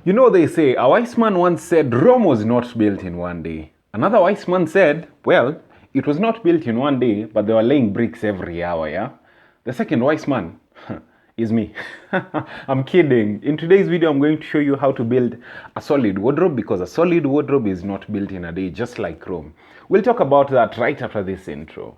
You know, they say a wise man once said Rome was not built in one day. Another wise man said, well, it was not built in one day, but they were laying bricks every hour, yeah? The second wise man is me. I'm kidding. In today's video, I'm going to show you how to build a solid wardrobe, because a solid wardrobe is not built in a day, just like Rome. We'll talk about that right after this intro.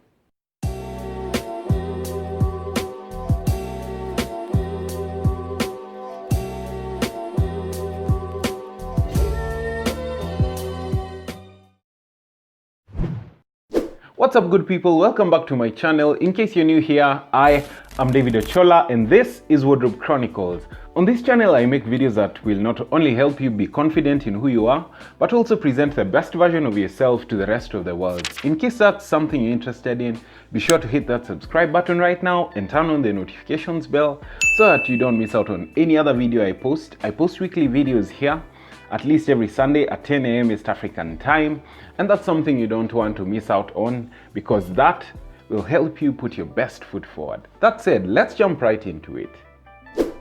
What's up, good people? Welcome back to my channel. In case you're new here, I am David Ochola and this is Wardrobe Chronicles. On this channel, I make videos that will not only help you be confident in who you are, but also present the best version of yourself to the rest of the world. In case that's something you're interested in, be sure to hit that subscribe button right now and turn on the notifications bell so that you don't miss out on any other video I post. I post weekly videos here, at least every Sunday at 10 a.m. East African time, and that's something you don't want to miss out on, because that will help you put your best foot forward. That said, let's jump right into it.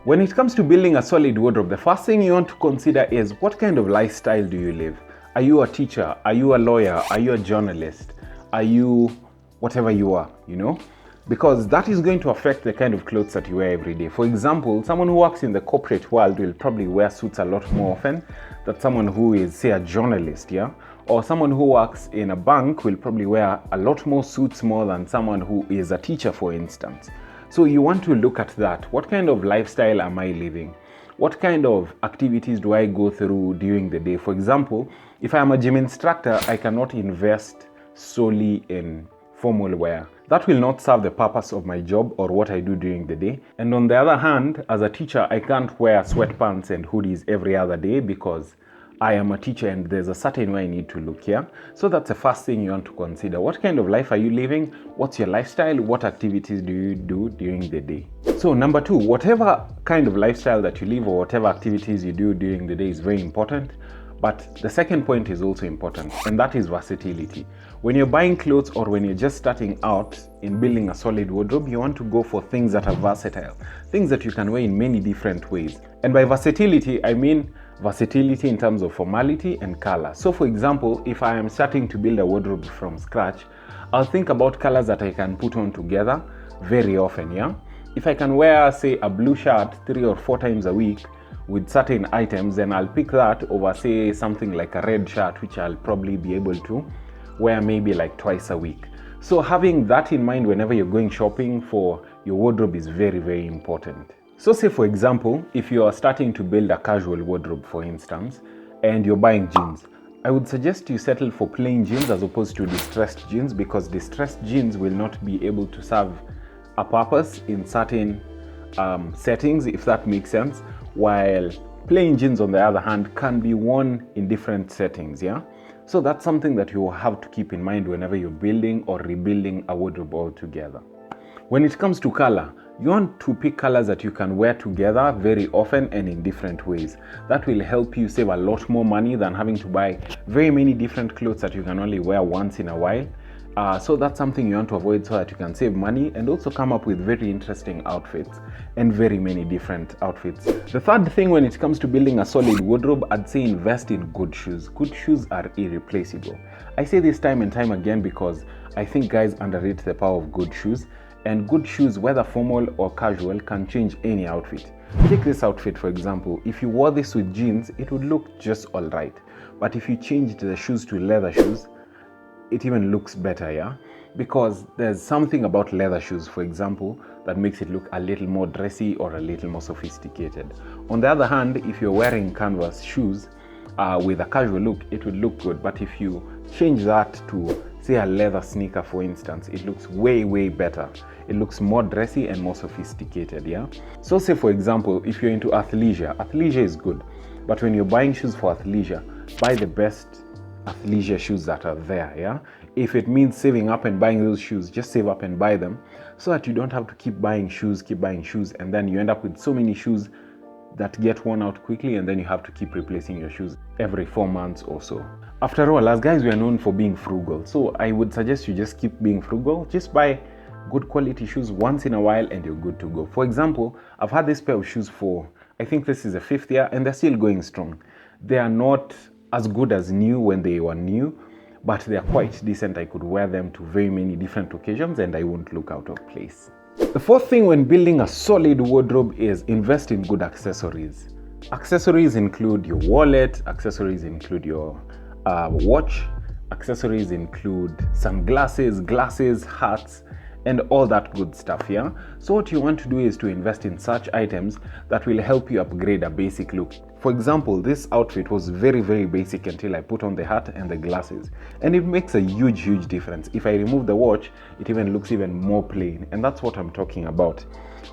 When it comes to building a solid wardrobe, the first thing you want to consider is what kind of lifestyle do you live? Are you a teacher? Are you a lawyer? Are you a journalist? Are you whatever you are, you know? Because that is going to affect the kind of clothes that you wear every day. For example, someone who works in the corporate world will probably wear suits a lot more often than someone who is, say, a journalist, yeah? Or someone who works in a bank will probably wear a lot more suits more than someone who is a teacher, for instance. So you want to look at that. What kind of lifestyle am I living? What kind of activities do I go through during the day? For example, if I am a gym instructor, I cannot invest solely in formal wear. That will not serve the purpose of my job or what I do during the day. And on the other hand, as a teacher, I can't wear sweatpants and hoodies every other day because I am a teacher and there's a certain way I need to look here. So that's the first thing you want to consider. What kind of life are you living? What's your lifestyle? What activities do you do during the day? So number two, whatever kind of lifestyle that you live or whatever activities you do during the day is very important. But the second point is also important, and that is versatility. When you're buying clothes or when you're just starting out in building a solid wardrobe, you want to go for things that are versatile, things that you can wear in many different ways. And by versatility, I mean versatility in terms of formality and color. So for example, if I am starting to build a wardrobe from scratch, I'll think about colors that I can put on together very often, yeah? If I can wear, say, a blue shirt 3 or 4 times a week, with certain items, then I'll pick that over, say, something like a red shirt, which I'll probably be able to wear maybe like twice a week. So having that in mind whenever you're going shopping for your wardrobe is very, very important. So say, for example, if you are starting to build a casual wardrobe, for instance, and you're buying jeans, I would suggest you settle for plain jeans as opposed to distressed jeans, because distressed jeans will not be able to serve a purpose in certain settings, if that makes sense, while plain jeans, on the other hand, can be worn in different settings, yeah? So that's something that you will have to keep in mind whenever you're building or rebuilding a wardrobe altogether. When it comes to color, you want to pick colors that you can wear together very often and in different ways. That will help you save a lot more money than having to buy very many different clothes that you can only wear once in a while. So that's something you want to avoid so that you can save money and also come up with very interesting outfits and very many different outfits. The third thing when it comes to building a solid wardrobe, I'd say invest in good shoes. Good shoes are irreplaceable. I say this time and time again because I think guys underrate the power of good shoes, and good shoes, whether formal or casual, can change any outfit. Take this outfit for example. If you wore this with jeans, it would look just alright, but if you changed the shoes to leather shoes, it even looks better, yeah? Because there's something about leather shoes, for example, that makes it look a little more dressy or a little more sophisticated. On the other hand, if you're wearing canvas shoes with a casual look, it would look good. But if you change that to, say, a leather sneaker, for instance, it looks way, way better. It looks more dressy and more sophisticated, yeah? So say, for example, if you're into athleisure, athleisure is good. But when you're buying shoes for athleisure, buy the best athleisure shoes that are there, yeah? If it means saving up and buying those shoes, just save up and buy them so that you don't have to keep buying shoes, and then you end up with so many shoes that get worn out quickly, and then you have to keep replacing your shoes every 4 months or so. After all, as guys, we are known for being frugal, so I would suggest you just keep being frugal. Just buy good quality shoes once in a while and you're good to go. For example, I've had this pair of shoes for I think this is the 5th year and they're still going strong. They are not as good as new when they were new, but they are quite decent. I could wear them to very many different occasions and I won't look out of place. The 4th thing when building a solid wardrobe is invest in good accessories. Accessories include your wallet, accessories include your watch, accessories include sunglasses, glasses, hats, and all that good stuff, yeah? So what you want to do is to invest in such items that will help you upgrade a basic look. For example, this outfit was very, very basic until I put on the hat and the glasses. And it makes a huge difference. If I remove the watch, it even looks even more plain. And that's what I'm talking about.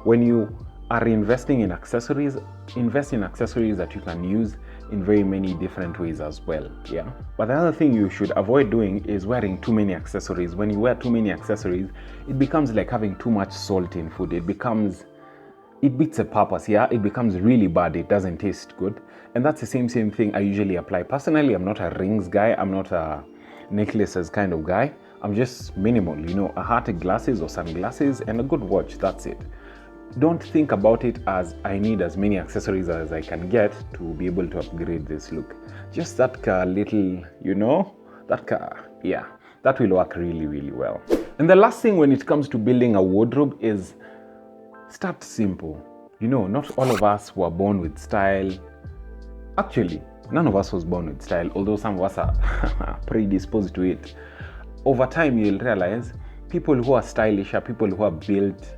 When you are investing in accessories, invest in accessories that you can use in very many different ways as well, yeah? But the other thing you should avoid doing is wearing too many accessories. When you wear too many accessories, it becomes like having too much salt in food. It beats the purpose, yeah? It becomes really bad. It doesn't taste good. And that's the same thing I usually apply. Personally, I'm not a rings guy. I'm not a necklaces kind of guy. I'm just minimal, you know, a hat, glasses or sunglasses and a good watch, that's it. Don't think about it as I need as many accessories as I can get to be able to upgrade this look. Just that little, you know, yeah, that will work really well. And the last thing when it comes to building a wardrobe is start simple. You know, not all of us were born with style. Actually, none of us was born with style, although some of us are predisposed to it. Over time, you'll realize people who are stylish are people who have built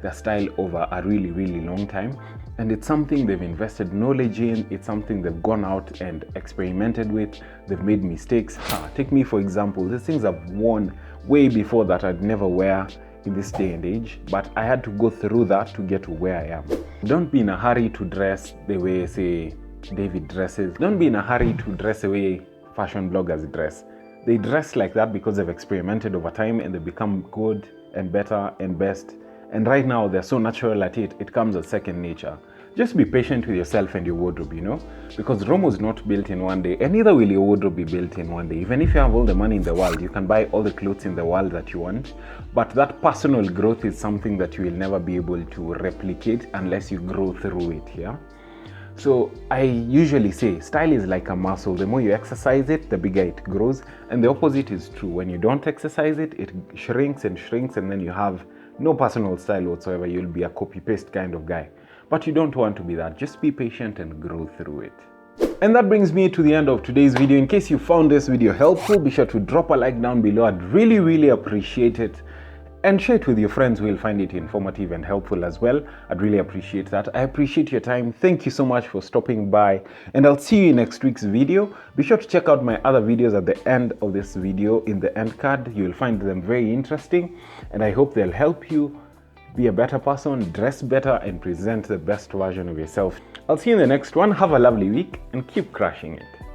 their style over a really long time, and it's something they've invested knowledge in. It's something they've gone out and experimented with. They've made mistakes. Take me for example, these things I've worn way before that I'd never wear in this day and age, but I had to go through that to get to where I am. Don't be in a hurry to dress the way, say, David dresses. Don't be in a hurry to dress the way fashion bloggers dress. They dress like that because they've experimented over time and they become good and better and best. And right now they're so natural at it, it comes as second nature. Just be patient with yourself and your wardrobe, you know, because Rome was not built in one day, and neither will your wardrobe be built in one day. Even if you have all the money in the world, you can buy all the clothes in the world that you want, but that personal growth is something that you will never be able to replicate unless you grow through it, yeah? So I usually say style is like a muscle. The more you exercise it, the bigger it grows, and the opposite is true. When you don't exercise it, it shrinks and then you have no personal style whatsoever. You'll be a copy-paste kind of guy. But you don't want to be that. Just be patient and grow through it. And that brings me to the end of today's video. In case you found this video helpful, be sure to drop a like down below. I'd really appreciate it. And share it with your friends who will find it informative and helpful as well. I'd really appreciate that. I appreciate your time. Thank you so much for stopping by, and I'll see you in next week's video. Be sure to check out my other videos at the end of this video in the end card. You'll find them very interesting, and I hope they'll help you be a better person, dress better, and present the best version of yourself. I'll see you in the next one. Have a lovely week and keep crushing it.